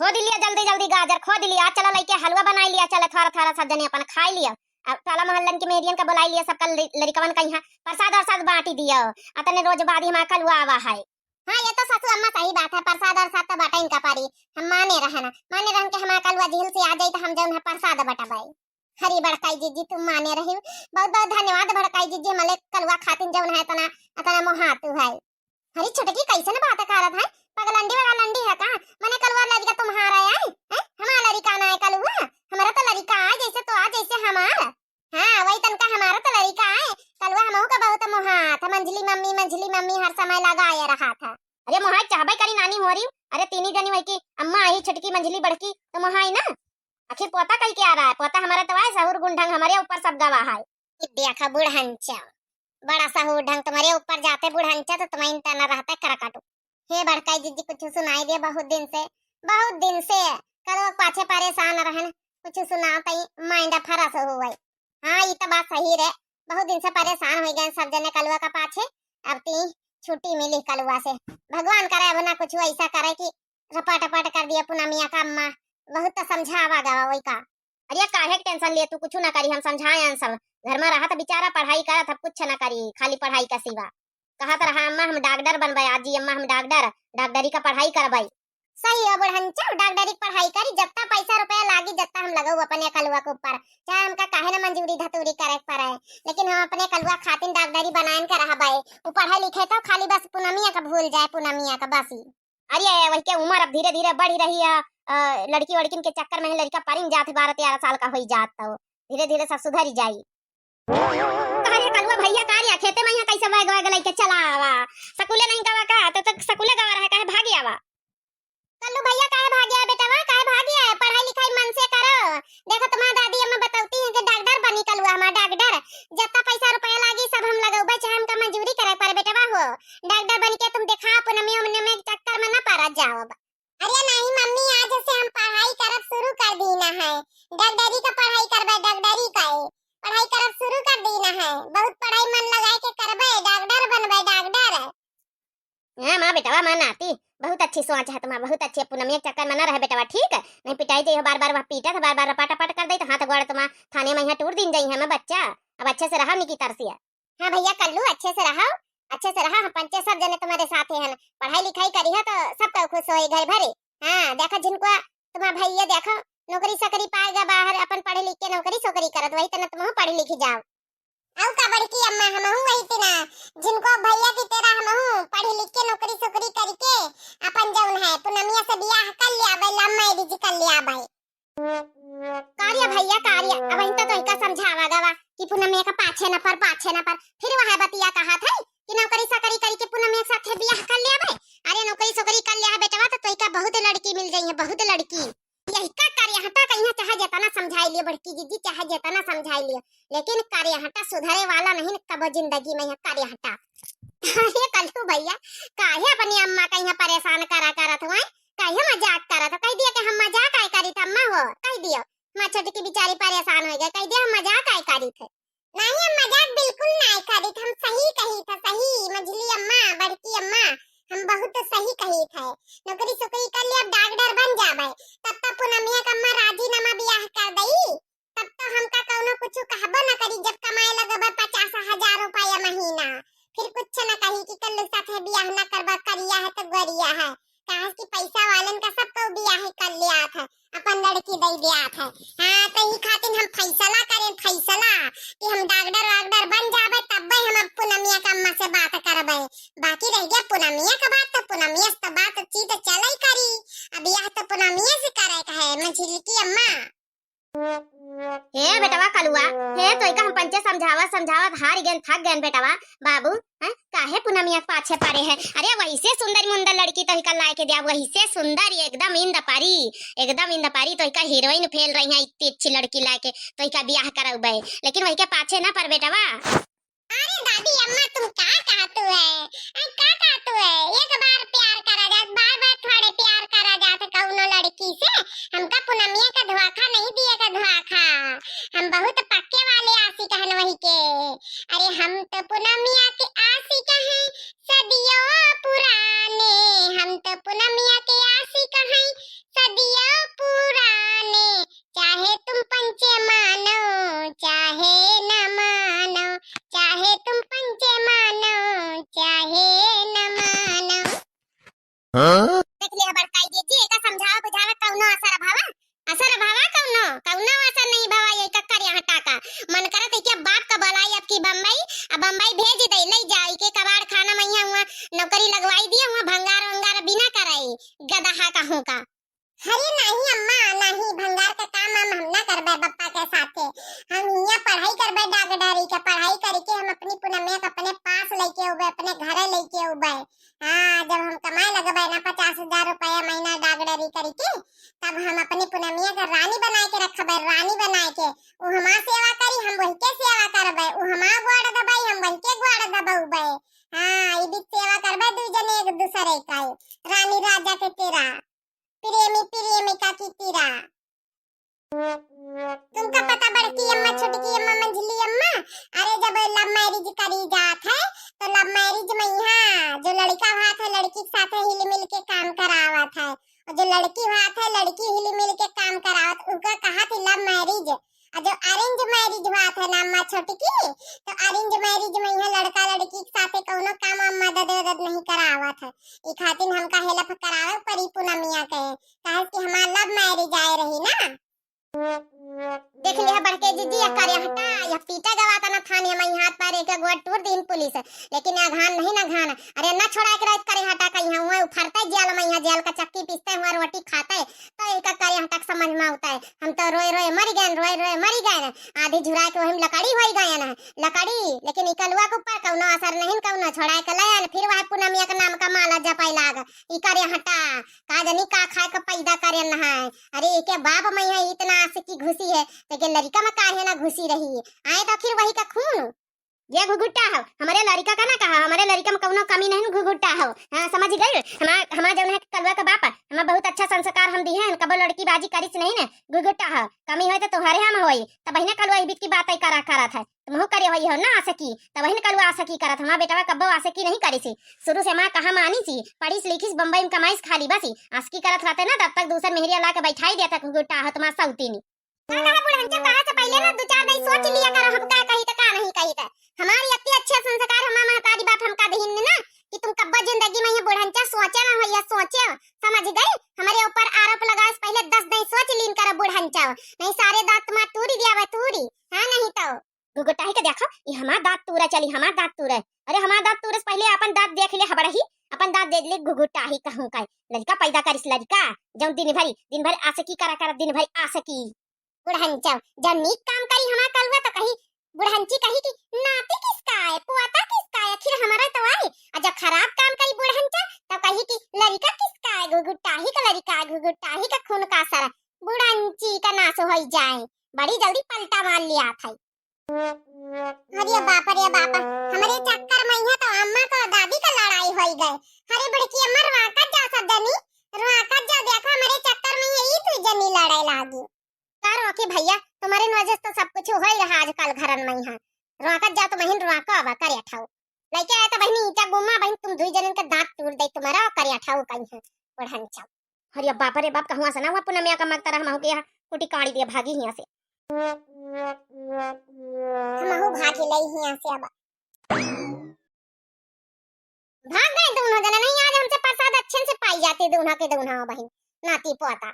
खोद लिया जल्दी जल्दी गाजर खोद लिया, चला लइके हलवा बनाई लिया, चला थोड़ा थोड़ा सब जने अपन खाई लिया। अब टोला मोहल्लन के मेहरियन का बुलाई लिया, सबका लड़कवन का यहाँ प्रसाद और साथ बांटी दिया। अतने रोज बाद ही हमारा कलुआ आवा है। हाँ ये तो ससु अम्मा सही बात है, प्रसाद और साथ तो बाटा इनका पारी। हम माने रहना, माने रहन के हमारा कलुआ झील से आ जाए तो हम जौन है प्रसाद बटाबाई। हरी बड़काई जीजी तुम माने रही, बहुत बहुत धन्यवाद बड़काई जीजी, हमारे कलुआ खातिन जौन है तना अतना मोहातु है। हरी छोटकी कैसे न बात करत है, पगलंडी वाला लंडी है का? मने कलुआ लड़का तुम्हारा है, हमारा लड़का ना है कलुआ, हमारा तो लड़का है जैसे तो आ जैसे हमारा। हाँ वही तनका हमारा तो लड़का है कलुआ, हमहू का बहुत मोहात है। मंझली मम्मी हर समय लगाए रहा था। अरे मोहाई चाहबे करी नानी हो रही, अरे तीनी जनी वही की अम्मा आई छोटकी मंझली बड़की तो मोहाई ना। आखिर पोता कई के आ रहा है, पोता हमारा तो है सहूर गुंढंग हमारे ऊपर सब गवा है। देखा बुढ़हंचा बड़ा सहूर ढंग तुम्हारे ऊपर जाते, बुढ़हंचा तो तुम्हें तना रहता है करकाटो। हे बड़काई जीजी कुछ सुनाई दे, बहुत दिन से कल पाछे परेशान रहन, कुछ सुनाता ही माइंड फरस हो गई। हाँ ये तो बात सही रे, बहुत दिन से परेशान हो गए सब जने कलुआ का पाछे। अब ती छुट्टी मिली कलुआ से, भगवान करे अब ना कुछ ऐसा करे कि रपट कर दिया पूनमिया का अम्मा। बहुत तो समझावा गवा वही का। अरे काहे टेंशन लिए तू, कुछ ना करी, हम समझाए सब। घर में रहा था बेचारा, पढ़ाई करा था, कुछ ना करी खाली पढ़ाई का सिवा। कहा था रहा अम्मा हम डॉक्टर बनबे, आजी अम्मा हम डॉक्टरी का पढ़ाई करबे। सही है बुढ़हंचा, डॉक्टरी की पढ़ाई करी, जितना पैसा रुपया लागी जितना हम लगाऊ अपने कलुआ के ऊपर, चाहे हमका काहे ना मंजूरी धतूरी करे पड़े, लेकिन हम अपने कलुआ खातिन डॉक्टरी बनाएन के रहबे। वो पढ़े लिखे तो खाली बस पूनमिया का भूल जाए, पूनमिया का बस ही। अरे वही के उम्र अब धीरे धीरे बढ़ी रही है, लड़की वड़किन के चक्कर में लड़का परिन जात 12-13 साल का हो जात, तो धीरे धीरे सब सुधर जाई। अरे कलुआ भैया कार्य खेते में यहाँ कैसे बैग वैग लेके चला आवा, स्कूले नहीं गवा का तो स्कूले गवा रहा काहे भाग आवा। कल्लू भैया काहे भाग गया बेटा, काहे भाग गया? पढ़ाई लिखाई मन से करो। देखो तुम्हारी दादी अम्मा बताती है कि डॉक्टर बनी कलुआ, हमारा डॉक्टर जितना पैसा रुपया लागी सब हम लगाऊबे, चाहे हमका मजदूरी करे पर बेटा हो डॉक्टर बन के तुम देखा पूनमिया में चक्कर में ना पड़ जाओ। अरे नहीं मम्मी, आज से हम पढ़ाई करब शुरू कर दीना है, डॉक्टरी का पढ़ाई करबे, डॉक्टरी का पढ़ाई करब शुरू कर दीना है, बहुत पढ़ाई मन लगाए के करबे, डॉक्टर बनबे डॉक्टर। हां मां बेटा मां नाती बहुत अच्छी सोच है तुम्हारा, बहुत अच्छी। पूनमिया के चक्कर में ना रहे बेटा, ठीक है? नहीं पिटाई जाइए बार बार, वह पीटा था बार बार रपाटा कर दे तो हाथ गोड़ तुम्हारा थाने में यहाँ टूट दिन जाई है मैं बच्चा। अब अच्छे से रहा निकी तरसिया। हां भैया कल्लू अच्छे से रहो, अच्छे से रहा, हम पंचे सब जने तुम्हारे साथ हैं, पढ़ाई लिखाई करी है तो सबका खुश होई घर भरे। हां देखो जिनको तुम्हारा भैया देखो नौकरी सकरी पाएगा बाहर, अपन पढ़े लिख के नौकरी सोकरी करत, वही तना तुम पढ़ी लिखी जाओ। औ का बड़की अम्मा हमहू वही तना जिनको भैया की तरह हमहू पढ़ी लिख के नौकरी सोकरी करके अपन जौन है पूनमिया से बियाह कर लिया भाई, लव मैरिज कर लिया भाई। कार्य भैया कार्य अब इन तो इनका समझावा गवा कि पूनमिया का पाछे न पर फिर वह बतिया कहा था कि नौकरी सकरी करके पूनमिया के साथ बियाह कर लिया भाई। अरे नौकरी सोकरी कर लिया बेटा तो इनका बहुत लड़की मिल गई है, बहुत लड़की। यही का कार्य हटा कहीं चाहे जितना समझाई लियो बड़की जीजी, चाहे जितना समझाई लियो, लेकिन कार्य हटा सुधरे वाला नहीं कब जिंदगी में है कार्य हटा। अरे कल्लू भैया काहे अपनी अम्मा का यहाँ परेशान करत हुआ, काहे मजाक करत, कह दिया कि हम मजाक आए करी थे अम्मा हो, कह दियो मां छोटी की बेचारी परेशान हो गई, कह दिया हम मजाक आए करी थे। नहीं हम मजाक बिल्कुल नहीं करी थे, हम सही कही था, सही मंझली अम्मा बड़की अम्मा हम बहुत सही कही थे। नौकरी सोकरी कर लिया डॉक्टर बन जाबे, तब तक पूनमिया का अम्मा राजीनामा बियाह कर दई, तब तो हमका कौनो कुछ कहबो न करी, जब कमाए लगबे 50,000 रुपया महीना, फिर कुछ न कही कि कल साथे बियाह न करबा, करिया है तो गरिया है, काहे कि पैसा वालन का सबको बियाह कर लिया था, अपन लड़की दे दिया था। हां तो ई खातिर हम फैसला करें, फैसला कि हम डॉक्टर बन जाबे तब हम पूनमिया का अम्मा से बात करबे। बाकी रह गया पूनमिया का बात, तो पूनमिया से बात चीत चले करी, अब यह तो पूनमिया से करे का है मंझली की अम्मा। हे बेटवा कलुआ हे तो इका हम पंचे समझावत हार गए, थक गए बेटवा बाबू हैं काहे पूनमिया के पाछे पड़े हैं। अरे वही से सुंदर मुंदर लड़की तो इका लाए के दिया, वही से सुंदर एकदम इंद पारी तो इका हीरोइन फेल रही है, इतनी अच्छी लड़की लाके तो इका ब्याह करबे, लेकिन वही के पाछे ना पर बेटवा। अरे दादी अम्मा तुम क्या कहतु है, क्या कहतु है, एक बार प्यार करा जात, बार थोड़े प्यार करा जात कौनो लड़की से, हमका पूनमिया का धोखा नहीं दिएगा धोखा, हम बहुत पक्के वाले आशिक हैं वही के। अरे हम तो पूनमिया के आशिक हैं सदियों पुराने, हम तो पूनमिया के आशिक हैं सदियों अरे नहीं अम्मा, नहीं भंगार का काम हम ना करबे बप्पा के साथे। हम यहाँ पढ़ाई करबे डागडरी के, पढ़ाई करके हम अपनी पुनमिया के अपने पास लेके उबे, अपने घरे लेके उबे। हाँ, जब हम कमाए लगबे ना 50,000 रुपया महीना डागडरी करके, तब हम अपनी पुनमिया के रानी बनाए के रखबे, रानी बनाए के। वो हमार सेवा करी, हम वही के सेवा करबे। वो हमार ग्वाड़ दबाई, हम वही के ग्वाड़ दबाउबे। हाँ, ई भी सेवा करबे दुई जने एक दूसरे का। रानी राजा के तेरा, प्रेमी प्रेमिका की तीरा। तुमका पता बड़की अम्मा छोटकी अम्मा मंझली अम्मा, अरे जब लव मैरिज करी जात है तो लव मैरिज में यहाँ जो लड़का भात है लड़की के साथ हिल मिल के काम करावत है, और जो लड़की भात है लड़की हिल मिल के काम करावत, उनका कहा थी लव मैरिज। और जो अरेंज मैरिज भात है ना अम्मा छोटकी, तो अरेंज मैरिज में यहाँ लड़का लड़की के साथ कौनो काम मदद वदद नहीं करावत है। ई खातिर हमका हेल्प करावे परी पूनमिया के, काहे कि हमार लव मैरिज आए रही ना। देख लिया बड़के जीजी या करे हटा या पीटा गवाता ना थाने में हाथ पर एक गोड़ टूट दिन पुलिस, लेकिन अघान नहीं ना घान। अरे ना छोड़ा के रात करे हटा कहीं हुआ उफरता जेल में, यहाँ जेल का चक्की पीसते हुआ रोटी खाता है तो इनका करे हटा समझ में आता है। हम तो रोए रोए मर गए, रोए रोए मर गए, आधी झुरा के वही लकड़ी हो गए ना लकड़ी, लेकिन इकलुआ के ऊपर कौनो असर नहीं, कौनो छोड़ा के लाया फिर वह पूनमिया के नाम का माला जपाई लाग। ई करे हटा का जनी का खाए का पैदा करे ना है। अरे के बाप में है इतना आशिकी घुसी है, लेकिन लड़का में काहे ना घुसी रही आए तो फिर वही का खून ये घुघुट्टा हो। हमारे लड़का का ना कहा, हमारे लड़का में कौनो कमी नहीं, घुघुट्टा हो। हाँ समझ गए, हमारा जौन है कलवा का बाप हमारा बहुत अच्छा संस्कार हम दी है, कबो लड़की बाजी करिस नहीं ना, घुघुट्टा हो। कमी होई तो तुम्हारे हम होई तब बहिना कलवा बीच की बात करा करत है, तुम हो करे होई हो ना आसकी तब बहिन कलवा आसकी करत। हमारा बेटा कब्बो आसकी नहीं करी सी, शुरू से मां कहा मानी सी, पढ़ीस लिखिस बम्बई में कमाईस खाली बसी आसकी करत रहते ना, तब तक दूसर मेहरिया ला के बैठाई देता घुघुट्टा हो तुम्हारा सौतीनी। कहा बुढ़ंचा कहा से पहले ना दो चार दिन सोच लिया करो, हम का कही तो का नहीं कही तो। हमारी इतनी अच्छे संस्कार हमारा महतारी बाप हमका दहीन ना कि तुम कब्बा जिंदगी में ये बुढ़ंचा सोचे ना हो या सोचे, समझ गए। हमारे ऊपर आरोप लगाओ पहले 10 दिन सोच लीन करो बुढ़ंचा, नहीं सारे दांत तुम्हारा तूरी दिया हुआ तूरी। हाँ नहीं तो गुगुटाही के देखो ये हमारा दांत तूरा चली, हमारा दांत तूरा। अरे हमारा दांत तूरस पहले अपन दांत देख ले हबड़ा ही, अपन दांत देख ले गुगुटाही कहूं का लड़का पैदा करिस लड़का जब दिन भर आसकी करा कर दिन भर आसकी बुढ़ंचा जब नीक काम करी हमारा कलवा तो कही बुढ़ंची कही कि नाती किसका है पुआता किसका है, आखिर हमारा तो आई। और जब खराब काम करी बुढ़ंचा तो कही कि लड़का किसका है, गुगुटाही का लड़का, गुगुटाही का खून का असर बुढ़ंची का नाश हो जाए, बड़ी जल्दी पलटा मार लिया था। अरे बाप रे बाप, हमारे चक्कर में है तो अम्मा का दादी का लड़ाई हो गए। अरे बड़की अम्मा रुआका जा सदनी, रुआका जा, देखो हमारे चक्कर में यही तू जनी लड़ाई लागी। रोके भैया तुम्हारे वजह तो सब कुछ हो ही रहा आजकल घरन में। यहाँ रोका जा तो बहन रोका आवा करे अठाओ लइके आए तो बहनी ईटा गुम्मा बहन तुम दुई जनन का दांत तोड़ दे तुम्हारा करे अठाओ कहीं है बढ़न चाओ। अरे बाप रे बाप कहवा सना हुआ पुनमिया का मत तरह हम के यहाँ कुटी काड़ी दिया भागी यहाँ से, हम हो भागी लई यहाँ से। अब भाग गए दोनों जने, नहीं आज हमसे प्रसाद अच्छे से पाई जाती दोनों के दोनों बहन नाती पोता।